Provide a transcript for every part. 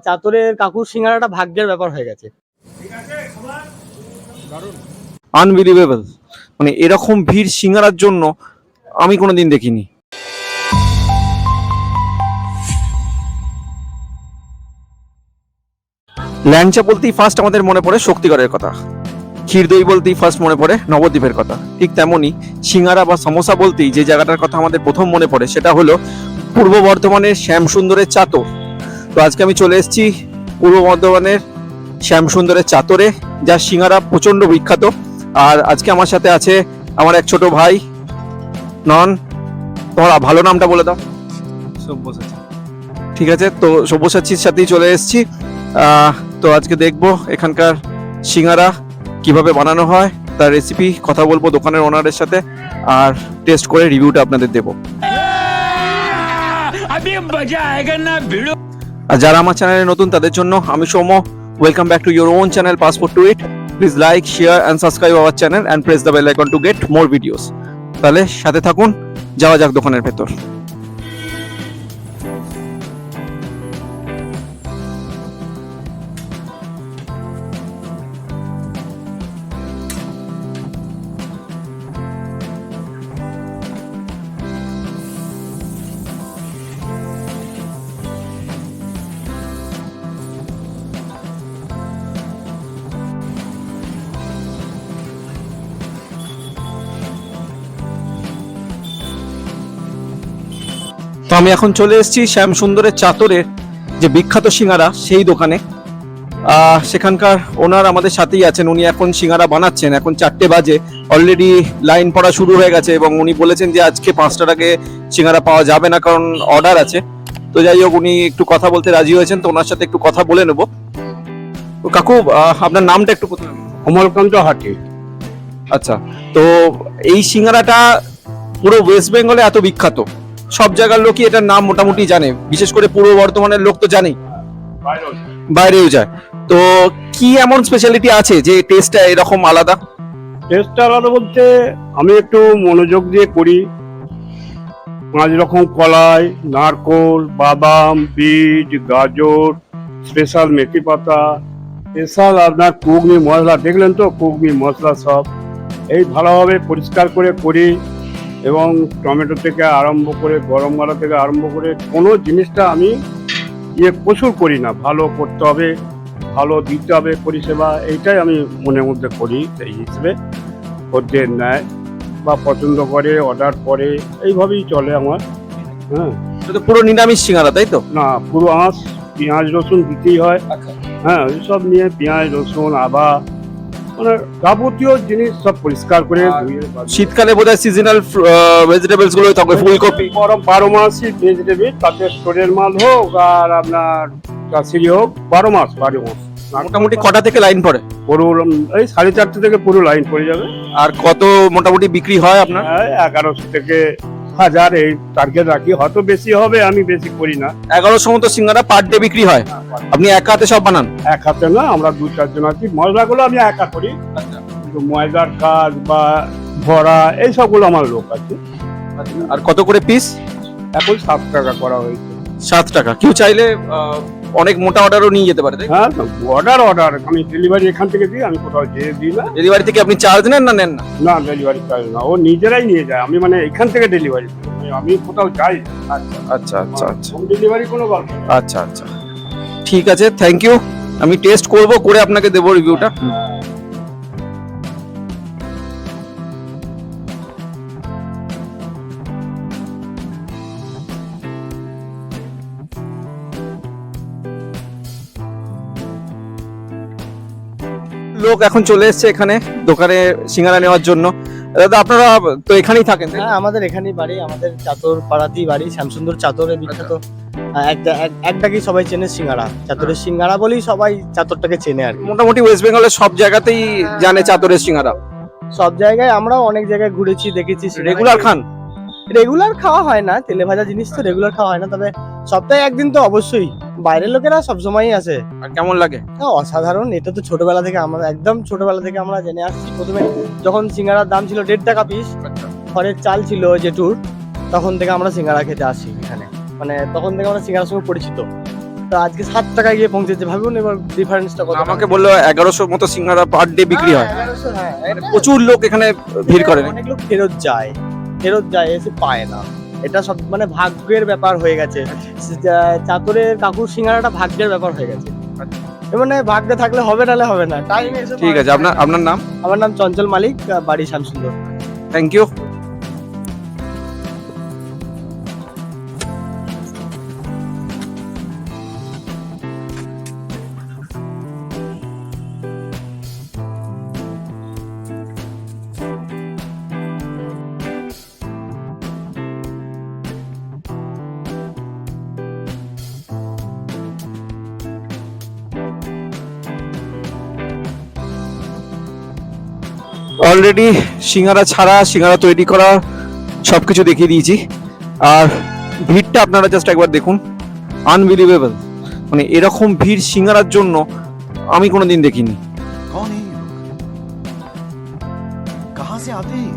চাতরের কাকুর সিঙ্গারাটা ভাগ্যের ব্যাপার হয়ে গেছে। আনবিলিভেবল, মানে এরকম ভিড় সিঙ্গারার জন্য আমি কোনোদিন দেখিনি। ল্যাংচা বলতেই ফার্স্ট আমাদের মনে পড়ে শক্তিগড়ের কথা, ক্ষীরদই বলতেই ফার্স্ট মনে পড়ে নবদ্বীপের কথা। ঠিক তেমনই সিঙ্গারা বা সামোসা বলতেই যে জায়গাটার কথা আমাদের প্রথম মনে পড়ে সেটা হলো পূর্ব বর্ধমানের শ্যামসুন্দরের চাতর। তো আজকে আমি চলে এসেছি পূর্ব বর্ধমানের শ্যামসুন্দরের চাতরে, যার সিঙ্গারা প্রচন্ড বিখ্যাত। আর আজকে আমার সাথে আছে আমার এক ছোট ভাই। নন, তোমার ভালো নামটা বলে দাও। সব্যসাচী। ঠিক আছে, তো সব্যসাচীর সাথেই চলে এসেছি। তো আজকে দেখবো এখানকার সিঙ্গারা কিভাবে বানানো হয়, তার রেসিপি, কথা বলবো দোকানের ওনারের সাথে, আর টেস্ট করে রিভিউটা আপনাদের দেবো। আর যারা আমার চ্যানেলে নতুন তাদের জন্য আমি Soumya, welcome back to your own channel passport to eat. Please like, share and subscribe our channel and press the bell icon to get more videos. তাহলে সাথে থাকুন, যাওয়া যাক দোকানের ভেতর। তো আমি এখন চলে এসেছি শ্যামসুন্দরের চাতরের যে বিখ্যাত সিঙ্গারা সেই দোকানে। সেখানকার ওনার আমাদের সাথেই আছেন, উনি এখন সিঙ্গারা বানাচ্ছেন। এখন 4টে বাজে, অলরেডি লাইন পড়া শুরু হয়ে গেছে এবং উনি বলেছেন যে আজকে 5টার আগে সিঙ্গারা পাওয়া যাবে না, কারণ অর্ডার আছে। তো যাই হোক, উনি একটু কথা বলতে রাজি হয়েছেন, তো ওনার সাথে একটু কথা বলে নেব। তো কাকু, আপনার নামটা একটু প্রথমে। অমলকান্ত হাটি। আচ্ছা, তো এই সিঙ্গারাটা পুরো ওয়েস্ট বেঙ্গলে এত বিখ্যাত, সব জায়গার লোকই এটার নাম মোটামুটি জানে, বিশেষ করে পূর্ব বর্ধমানের লোক তো জানেই, বাইরেও যায়। তো কি এমন স্পেশালিটি আছে যে টেস্টটা এরকম আলাদা? টেস্টটা আলাদা বলতে আমি একটু মনোযোগ দিয়ে করি। 5 রকম কলাই, নারকোল, বাদাম, বিট, গাজর, স্পেশাল মেথি পাতা, স্পেশাল আপনার কুগনি মশলা, দেখলেন তো কুগনি মশলা সব এই ভালোভাবে পরিষ্কার করে করি। এবং টমেটো থেকে আরম্ভ করে, গরম মশলা থেকে আরম্ভ করে কোনো জিনিসটা আমি প্রচুর করি না। ভালো করতে হবে, ভালো দিতে হবে পরিষেবা, এইটাই আমি মনের মধ্যে করি। এই হিসেবে খদ্দের নেয় বা পছন্দ করে, অর্ডার করে, এইভাবেই চলে আমার। হ্যাঁ, তো পুরো নিরামিষ সিঙ্গারা তাই তো? না, পুরো আঁশ, পেঁয়াজ রসুন দিতেই হয়। হ্যাঁ, ওইসব নিয়ে পেঁয়াজ রসুন আদা, মানে যাবতীয় জিনিস সব পরিষ্কার করে ধুয়ে। শীতকালে বোধহয় সিজনাল ভেজিটেবলস গুলো থাকে, ফুলকপি, 12 মাসই ভেজিটেবল, তাতে স্টোরের মাল হোক আর আপনার চাষিরি হোক, 12 মাস। মোটামুটি কটা থেকে লাইন পড়ে? পুরো এই 4:30 থেকে পুরো লাইন পড়ে যাবে। আর কত মোটামুটি বিক্রি হয় আপনার? 1100 থেকে 1000 এই টার্গেট রাখি, হয়তো বেশি হবে, আমি বেশি করি না। 1100 মতো সিঙ্গারা পার ডে বিক্রি হয়। আপনি এক হাতে সব বানান? এক হাতে না, আমরা 2-4 জন আছি। মশলাগুলো আমি একা করি, কিন্তু ময়দার কাজ বা ভরা এই সবগুলো আমার লোক আছে। আর কত করে পিস? এখন 7 টাকা করা হয়েছে। 7 টাকা। কেউ চাইলে অনেক মোটা অর্ডারও নিয়ে যেতে পারে? হ্যাঁ, অর্ডার আমি ডেলিভারি এখান থেকে দিই, আমি কোথাও যেয়ে দিই না। ডেলিভারি থেকে আপনি চার্জ নেন না? নেন না? না, ডেলিভারি চার্জ না, ও নিজেরাই নিয়ে যায়। আমি মানে এখান থেকে ডেলিভারি দিই, আমি কোথাও যাই। আচ্ছা আচ্ছা আচ্ছা, হোম ডেলিভারি কোনো গল্প। আচ্ছা আচ্ছা, ঠিক আছে, থ্যাংক ইউ। আমি টেস্ট করব, করে আপনাকে দেবো রিভিউটা। লোক এখন চলে এসেছে এখানে দোকানে সিঙ্গারা নেওয়ার জন্য। দাদা, আপনারা তো এখানেই থাকেন? হ্যাঁ, আমাদের এখানেই বাড়ি, আমাদের চাতর পাড়াতেই বাড়ি। শ্যামসুন্দর চাতরে বিখ্যাত, একটাকেই সবাই চেনে, সিঙ্গারা। চাতরের সিঙ্গারা বলেই সবাই চাতরটাকে চেনে আর কি। মোটামুটি ওয়েস্ট বেঙ্গলের সব জায়গাতেই জানে চাতরের সিঙ্গারা। সব জায়গায়, আমরাও অনেক জায়গায় ঘুরেছি, দেখেছি। রেগুলার খান? রেগুলার খাওয়া হয় না, তেলে ভাজা জিনিস তো রেগুলার খাওয়া হয় না, তবে সপ্তাহে একদিন তো অবশ্যই। বাইরের লোকেরা সবসময়ই আসে। আর কেমন লাগে? অসাধারণ। এটা তো ছোটবেলা থেকে আমরা, একদম ছোটবেলা থেকে আমরা জেনে আসছি। প্রথমে যখন সিঙ্গারার দাম ছিল 1.5 টাকা পিস, খড়ের চাল ছিল জেঠুর, তখন থেকে আমরা সিঙ্গারা খেতে আসি এখানে। মানে তখন থেকে আমরা সিঙ্গারার সঙ্গে পরিচিত। তো আজকে 7 টাকায় গিয়ে পৌঁছেছে, ভাবুন এবার ডিফারেন্সটা কত। আমাকে বললো 1100 মতো সিঙ্গারা পার ডে বিক্রি হয়। 1100, হ্যাঁ। প্রচুর লোক এখানে ভিড় করে। অনেক লোক ফেরত যায় এসে পায় না। এটা সব মানে ভাগ্যের ব্যাপার হয়ে গেছে। চাতরের কাকুর সিঙ্গারাটা ভাগ্যের ব্যাপার হয়ে গেছে। মানে ভাগ্যে থাকলে হবে, নাহলে হবে না। টাইম এসে ঠিক আছে, আপনার নাম? আমার নাম চঞ্চল মালিক, বাড়ি Shyamsundar. Thank you. Already singara ছাড়া, সিঙ্গারা তৈরি করা সবকিছু দেখিয়ে দিয়েছি। আর ভিড়টা আপনারা জাস্ট একবার দেখুন, আনবিলিভেবল। মানে এরকম ভিড় সিঙ্গারার জন্য আমি কোনোদিন দেখিনি। कौन है ये लोग? कहाँ से आते हैं?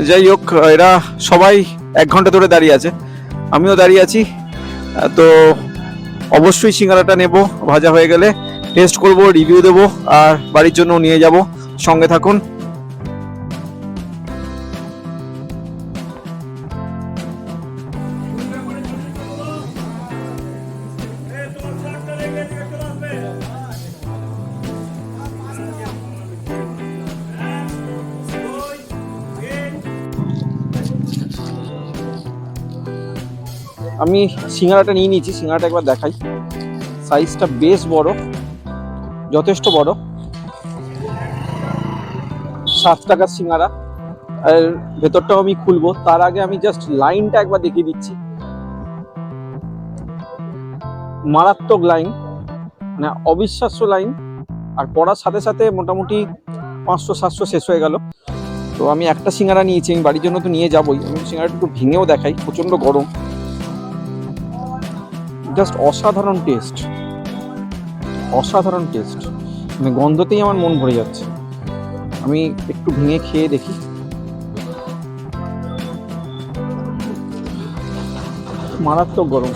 যাই হোক, এরা সবাই 1 ঘন্টা ধরে দাঁড়িয়ে আছে, আমিও দাঁড়িয়ে আছি। তো অবশ্যই সিঙ্গারাটা নেব, ভাজা হয়ে গেলে টেস্ট করব, রিভিউ দেবো, আর বাড়ির জন্য নিয়ে যাব। সঙ্গে থাকুন। আমি সিঙ্গারাটা নিয়ে নিয়েছি, সিঙ্গারাটা একবার দেখাই। সাইজটা বেশ বড়, যথেষ্ট বড়। 7 টাকার সিঙ্গারা। আর ভেতরটাও আমি খুলবো, তার আগে আমি জাস্ট লাইনটা একবার দেখিয়ে দিচ্ছি। মারাত্মক লাইন, মানে অবিশ্বাস্য লাইন। আর পড়ার সাথে সাথে মোটামুটি 500-700 শেষ হয়ে গেল। তো আমি একটা সিঙ্গারা নিয়েছি, আমি বাড়ির জন্য তো নিয়ে যাবোই। আমি সিঙ্গারাটা একটু ভেঙেও দেখাই, প্রচন্ড গরম। জাস্ট অসাধারণ টেস্ট, অসাধারণ টেস্ট। মানে গন্ধতেই আমার মন ভরে যাচ্ছে। আমি একটু ভেঙে খেয়ে দেখি। মারাত্মক গরম।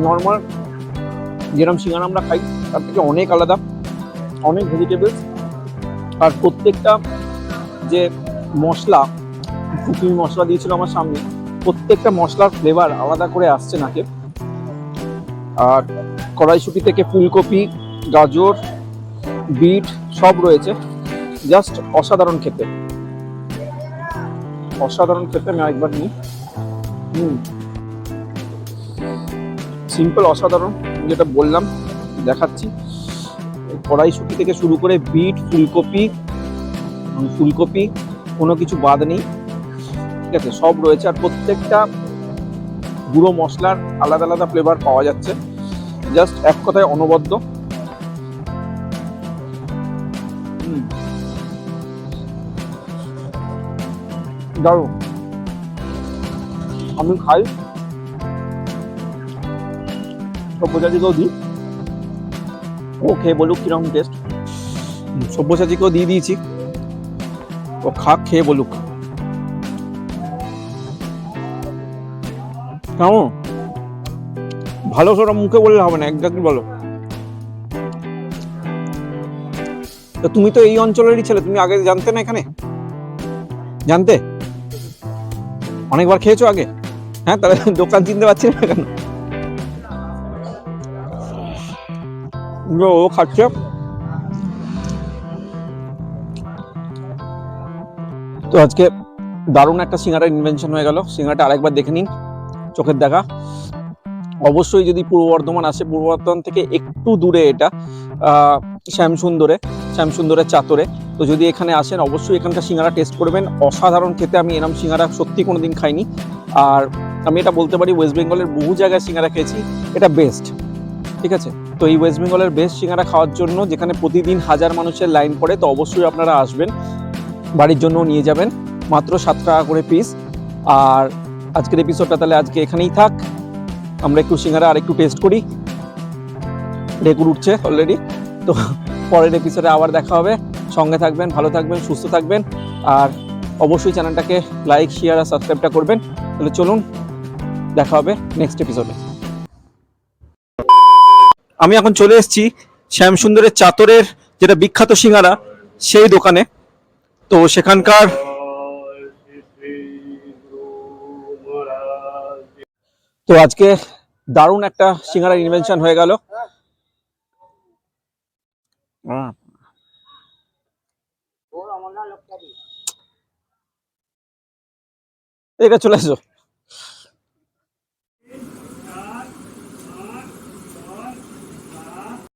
নর্মাল যেরকম সিঙ্গারা আমরা খাই তার থেকে অনেক আলাদা, অনেক ভেজিটেবলস। আর প্রত্যেকটা যে মশলা, কুকিং মশলা দিয়েছিল আমার সামনে, প্রত্যেকটা মশলার ফ্লেভার আলাদা করে আসছে নাকে। আর কড়াইশুঁটি থেকে ফুলকপি, গাজর, বিট সব রয়েছে। জাস্ট অসাধারণ খেতে, অসাধারণ খেতে। আমি আরেকবার নিই। সিম্পল অসাধারণ, যেটা বললাম দেখাচ্ছি। কড়াইশুঁটি থেকে শুরু করে বিট, ফুলকপি কোনো কিছু বাদ নেই, ঠিক আছে, সব রয়েছে। আর প্রত্যেকটা গুঁড়ো মশলার আলাদা আলাদা ফ্লেভার পাওয়া যাচ্ছে। জাস্ট এক কথায় অনবদ্য। দারুণ। আমি খাই, সব্যসাচীকেও দিই, ও খেয়ে বলুক কিরকম টেস্ট। সব্যসাচীকেও দিয়ে দিয়েছি, ও খাক, খেয়ে বলুক কেমন। ভালো সেটা মুখে বললে হবে না, একজাক্টলি বলো। তো তুমি তো এই অঞ্চলেরই ছেলে, তুমি আগে জানতে না এখানে? জানতে? অনেকবার খেয়েছো আগে? হ্যাঁ, তাহলে দোকান চিনতে পারছি না কেন? ও খাচ্ছে। তো আজকে দারুণ একটা সিঙ্গারা ইনভেনশন হয়ে গেল। সিঙ্গারাটা আরেকবার দেখে নিন, চোখের দেখা। অবশ্যই যদি পূর্ব বর্ধমান আসে, পূর্ব বর্ধমান থেকে একটু দূরে এটা, শ্যামসুন্দরের চাতরে। তো যদি এখানে আসেন অবশ্যই এখানকার সিঙ্গারা টেস্ট করবেন, অসাধারণ খেতে। আমি এরকম সিঙ্গারা সত্যি কোনোদিন খাইনি। আর আমি এটা বলতে পারি, ওয়েস্ট বেঙ্গলের বহু জায়গায় সিঙ্গারা খেয়েছি, এটা বেস্ট, ঠিক আছে। তো এই ওয়েস্ট বেঙ্গলের বেস্ট সিঙ্গারা খাওয়ার জন্য, যেখানে প্রতিদিন হাজার মানুষের লাইন পড়ে, তো অবশ্যই আপনারা আসবেন, বাড়ির জন্য নিয়ে যাবেন। মাত্র 7 টাকা করে পিস। আর আজকের এপিসোডটা তাহলে আজকে এখানেই থাক। আমরা একটু সিঙ্গারা আর একটু টেস্ট করি, ঢেকুর উঠছে অলরেডি। তো পরের এপিসোডে আবার দেখা হবে। সঙ্গে থাকবেন, ভালো থাকবেন, সুস্থ থাকবেন। আর অবশ্যই চ্যানেলটাকে লাইক, শেয়ার আর সাবস্ক্রাইবটা করবেন। তাহলে চলুন, দেখা হবে নেক্সট এপিসোডে। আমি এখন চলে এসেছি শ্যামসুন্দরের চাতরের যেটা বিখ্যাত সিঙ্গারা সেই দোকানে। তো সেখানকার তো আজকে দারুণ একটা সিঙ্গারা ইনভেনশন হয়ে গেল। এটা চলে এসো।